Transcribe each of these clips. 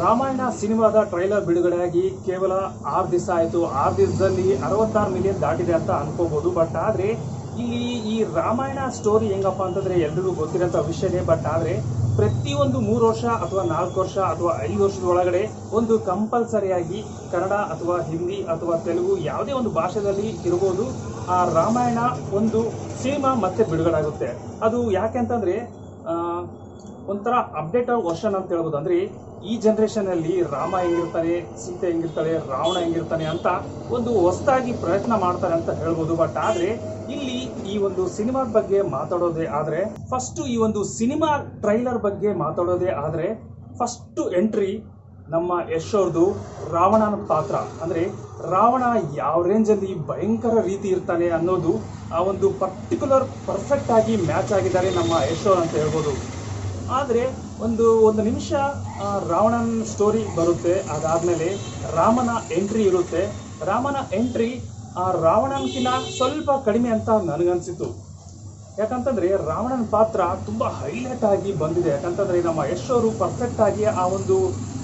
ರಾಮಾಯಣ ಸಿನಿಮಾದ ಟ್ರೈಲರ್ ಬಿಡುಗಡೆಯಾಗಿ ಕೇವಲ 6 ದಿವಸ ಆಯಿತು. 6 ದಿವಸದಲ್ಲಿ 66 ಮಿಲಿಯನ್ ದಾಟಿದೆ ಅಂತ ಅನ್ಕೋಬಹುದು. ಬಟ್ ಆದರೆ ಇಲ್ಲಿ ಈ ರಾಮಾಯಣ ಸ್ಟೋರಿ ಹೆಂಗಪ್ಪ ಅಂತಂದರೆ ಎಲ್ರಿಗೂ ಗೊತ್ತಿರೋಂಥ ವಿಷಯನೇ. ಬಟ್ ಆದರೆ ಪ್ರತಿಯೊಂದು 3 ವರ್ಷ ಅಥವಾ 4 ವರ್ಷ ಅಥವಾ 5 ವರ್ಷದ ಒಳಗಡೆ ಒಂದು ಕಂಪಲ್ಸರಿಯಾಗಿ ಕನ್ನಡ ಅಥವಾ ಹಿಂದಿ ಅಥವಾ ತೆಲುಗು ಯಾವುದೇ ಒಂದು ಭಾಷೆಯಲ್ಲಿ ಇರ್ಬೋದು, ಆ ರಾಮಾಯಣ ಒಂದು ಸಿನಿಮಾ ಮತ್ತೆ ಬಿಡುಗಡೆ ಆಗುತ್ತೆ. ಅದು ಯಾಕೆ ಅಂತಂದರೆ ಒಂಥರ ಅಪ್ಡೇಟೆಡ್ ವರ್ಷನ್ ಅಂತ ಹೇಳ್ಬೋದು. ಅಂದರೆ ಈ ಜನ್ರೇಷನಲ್ಲಿ ರಾಮ ಹೆಂಗಿರ್ತಾನೆ, ಸೀತೆ ಹೆಂಗಿರ್ತಾಳೆ, ರಾವಣ ಹೆಂಗಿರ್ತಾನೆ ಅಂತ ಒಂದು ಹೊಸದಾಗಿ ಪ್ರಯತ್ನ ಮಾಡ್ತಾರೆ ಅಂತ ಹೇಳ್ಬೋದು. ಬಟ್ ಆದರೆ ಇಲ್ಲಿ ಈ ಒಂದು ಸಿನಿಮಾದ ಬಗ್ಗೆ ಮಾತಾಡೋದೇ ಆದರೆ ಫಸ್ಟು ಈ ಒಂದು ಸಿನಿಮಾ ಟ್ರೈಲರ್ ಬಗ್ಗೆ ಮಾತಾಡೋದೇ ಆದರೆ ಫಸ್ಟು ಎಂಟ್ರಿ ನಮ್ಮ ಯಶ್ ಅವ್ರದ್ದು ರಾವಣನ ಪಾತ್ರ. ಅಂದರೆ ರಾವಣ ಯಾವ ರೇಂಜಲ್ಲಿ ಭಯಂಕರ ರೀತಿ ಇರ್ತಾನೆ ಅನ್ನೋದು ಆ ಒಂದು ಪರ್ಫೆಕ್ಟ್ ಆಗಿ ಮ್ಯಾಚ್ ಆಗಿದ್ದಾರೆ ನಮ್ಮ ಯಶ್ ಅವ್ರು ಅಂತ ಹೇಳ್ಬೋದು. ಆದರೆ ಒಂದು ನಿಮಿಷ ರಾವಣನ ಸ್ಟೋರಿ ಬರುತ್ತೆ, ಅದಾದಮೇಲೆ ರಾಮನ ಎಂಟ್ರಿ ಇರುತ್ತೆ. ರಾಮನ ಎಂಟ್ರಿ ರಾವಣನ್ಕಿಂತ ಸ್ವಲ್ಪ ಕಡಿಮೆ ಅಂತ ನನಗನ್ಸಿತ್ತು. ಯಾಕಂತಂದರೆ ರಾವಣನ ಪಾತ್ರ ತುಂಬ ಹೈಲೈಟ್ ಆಗಿ ಬಂದಿದೆ. ಯಾಕಂತಂದರೆ ನಮ್ಮ ಯಶ್ ಅವರು ಪರ್ಫೆಕ್ಟ್ ಆಗಿ ಆ ಒಂದು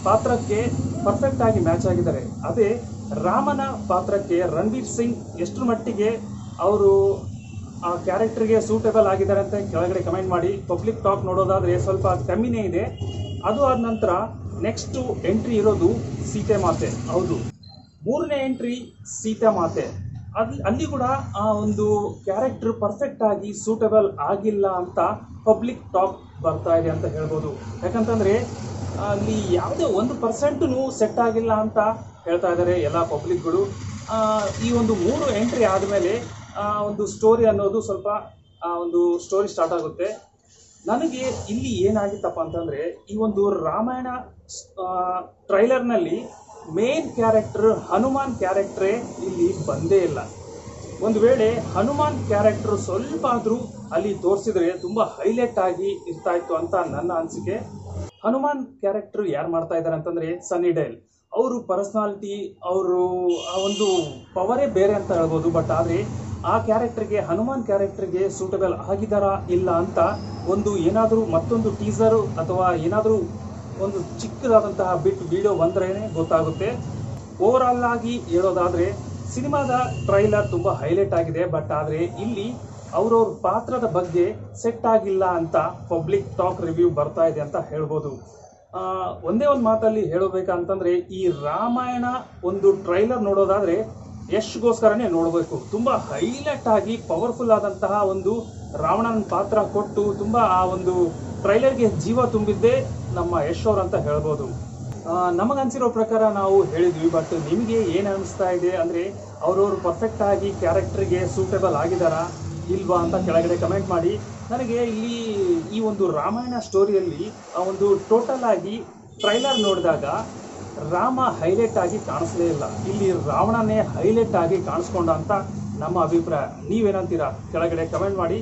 ಪಾತ್ರಕ್ಕೆ ಪರ್ಫೆಕ್ಟ್ ಆಗಿ ಮ್ಯಾಚ್ ಆಗಿದ್ದಾರೆ. ಅದೇ ರಾಮನ ಪಾತ್ರಕ್ಕೆ ರಣಬೀರ್ ಸಿಂಗ್ ಎಷ್ಟರ ಮಟ್ಟಿಗೆ ಅವರು ಆ ಕ್ಯಾರೆಕ್ಟರ್ಗೆ ಸೂಟೇಬಲ್ ಆಗಿದ್ದಾರೆ ಅಂತ ಕೆಳಗಡೆ ಕಮೆಂಟ್ ಮಾಡಿ. ಪಬ್ಲಿಕ್ ಟಾಕ್ ನೋಡೋದಾದರೆ ಸ್ವಲ್ಪ ಕಮ್ಮಿನೇ ಇದೆ. ಅದು ಆದ ನಂತರ ನೆಕ್ಸ್ಟು ಎಂಟ್ರಿ ಇರೋದು ಸೀತೆ ಮಾತೆ. ಹೌದು, 3ನೇ ಎಂಟ್ರಿ ಸೀತೆ ಮಾತೆ. ಅಲ್ಲಿ ಕೂಡ ಆ ಒಂದು ಕ್ಯಾರೆಕ್ಟರ್ ಪರ್ಫೆಕ್ಟ್ ಆಗಿ ಸೂಟೇಬಲ್ ಆಗಿಲ್ಲ ಅಂತ ಪಬ್ಲಿಕ್ ಟಾಕ್ ಬರ್ತಾ ಇದೆ ಅಂತ ಹೇಳ್ಬೋದು. ಯಾಕಂತಂದರೆ ಅಲ್ಲಿ ಯಾವುದೇ 1% ಸೆಟ್ ಆಗಿಲ್ಲ ಅಂತ ಹೇಳ್ತಾ ಇದ್ದಾರೆ ಎಲ್ಲ ಪಬ್ಲಿಕ್ಗಳು. ಈ ಒಂದು 3 ಎಂಟ್ರಿ ಆದಮೇಲೆ ಒಂದು ಸ್ಟೋರಿ ಅನ್ನೋದು ಸ್ವಲ್ಪ ಒಂದು ಸ್ಟೋರಿ ಸ್ಟಾರ್ಟ್ ಆಗುತ್ತೆ. ನನಗೆ ಇಲ್ಲಿ ಏನಾಗಿತ್ತಪ್ಪ ಅಂತಂದರೆ ಈ ಒಂದು ರಾಮಾಯಣ ಟ್ರೈಲರ್ನಲ್ಲಿ ಮೇನ್ ಕ್ಯಾರೆಕ್ಟರ್ ಹನುಮಾನ್ ಕ್ಯಾರೆಕ್ಟ್ರೇ ಇಲ್ಲಿ ಬಂದೇ ಇಲ್ಲ. ಒಂದು ವೇಳೆ ಹನುಮಾನ್ ಕ್ಯಾರೆಕ್ಟರ್ ಸ್ವಲ್ಪ ಆದರೂ ಅಲ್ಲಿ ತೋರಿಸಿದ್ರೆ ತುಂಬ ಹೈಲೈಟ್ ಆಗಿ ಇರ್ತಾ ಇತ್ತು ಅಂತ ನನ್ನ ಅನಿಸಿಕೆ. ಹನುಮಾನ್ ಕ್ಯಾರೆಕ್ಟರ್ ಯಾರು ಮಾಡ್ತಾ ಇದ್ದಾರೆ ಅಂತಂದರೆ ಸನ್ನಿ ಡೇಲ್. ಅವರು ಪರ್ಸನಾಲಿಟಿ, ಅವರು ಆ ಒಂದು ಪವರೇ ಬೇರೆ ಅಂತ ಹೇಳ್ಬೋದು. ಬಟ್ ಆದರೆ ಆ ಕ್ಯಾರೆಕ್ಟರ್ಗೆ, ಹನುಮಾನ್ ಕ್ಯಾರೆಕ್ಟರ್ಗೆ ಸೂಟಬಲ್ ಆಗಿದ್ದಾರಾ ಇಲ್ಲ ಅಂತ ಒಂದು ಏನಾದರೂ ಮತ್ತೊಂದು ಟೀಸರು ಅಥವಾ ಏನಾದರೂ ಒಂದು ಚಿಕ್ಕದಾದಂತಹ ವಿಡಿಯೋ ಬಂದ್ರೇ ಗೊತ್ತಾಗುತ್ತೆ. ಓವರಾಲ್ ಆಗಿ ಹೇಳೋದಾದರೆ ಸಿನಿಮಾದ ಟ್ರೈಲರ್ ತುಂಬ ಹೈಲೈಟ್ ಆಗಿದೆ. ಬಟ್ ಆದರೆ ಇಲ್ಲಿ ಅವ್ರವ್ರ ಪಾತ್ರದ ಬಗ್ಗೆ ಸೆಟ್ ಆಗಿಲ್ಲ ಅಂತ ಪಬ್ಲಿಕ್ ಟಾಕ್ ರಿವ್ಯೂ ಬರ್ತಾ ಇದೆ ಅಂತ ಹೇಳ್ಬೋದು. ಒಂದೇ ಒಂದು ಮಾತಲ್ಲಿ ಹೇಳಬೇಕಂತಂದರೆ ಈ ರಾಮಾಯಣ ಒಂದು ಟ್ರೈಲರ್ ನೋಡೋದಾದರೆ ಯಶ್ಗೋಸ್ಕರನೇ ನೋಡಬೇಕು. ತುಂಬ ಹೈಲೈಟ್ ಆಗಿ ಪವರ್ಫುಲ್ ಆದಂತಹ ಒಂದು ರಾವಣನ ಪಾತ್ರ ಕೊಟ್ಟು ತುಂಬ ಆ ಒಂದು ಟ್ರೈಲರ್ಗೆ ಜೀವ ತುಂಬಿದ್ದೇ ನಮ್ಮ ಯಶ್ ಅವ್ರು ಅಂತ ಹೇಳ್ಬೋದು. ನಮಗನ್ಸಿರೋ ಪ್ರಕಾರ ನಾವು ಹೇಳಿದ್ವಿ. ಬಟ್ ನಿಮಗೆ ಏನು ಅನಿಸ್ತಾ ಇದೆ ಅಂದರೆ ಅವ್ರವ್ರು ಪರ್ಫೆಕ್ಟ್ ಆಗಿ ಕ್ಯಾರೆಕ್ಟರ್ಗೆ ಸೂಟೇಬಲ್ ಆಗಿದ್ದಾರಾ ಇಲ್ವಾ ಅಂತ ಕೆಳಗಡೆ ಕಮೆಂಟ್ ಮಾಡಿ. ನನಗೆ ಇಲ್ಲಿ ಈ ಒಂದು ರಾಮಾಯಣ ಸ್ಟೋರಿಯಲ್ಲಿ ಆ ಒಂದು ಟೋಟಲ್ ಆಗಿ ಟ್ರೈಲರ್ ನೋಡಿದಾಗ ರಾಮ ಹೈಲೈಟ್ ಆಗಿ ಕಾಣಿಸ್ಲೇ ಇಲ್ಲ. ಇಲ್ಲಿ ರಾವಣನೇ ಹೈಲೈಟ್ ಆಗಿ ಕಾಣಿಸ್ಕೊಂಡ ಅಂತ ನಮ್ಮ ಅಭಿಪ್ರಾಯ. ನೀವೇನಂತೀರಾ ಕೆಳಗಡೆ ಕಮೆಂಟ್ ಮಾಡಿ.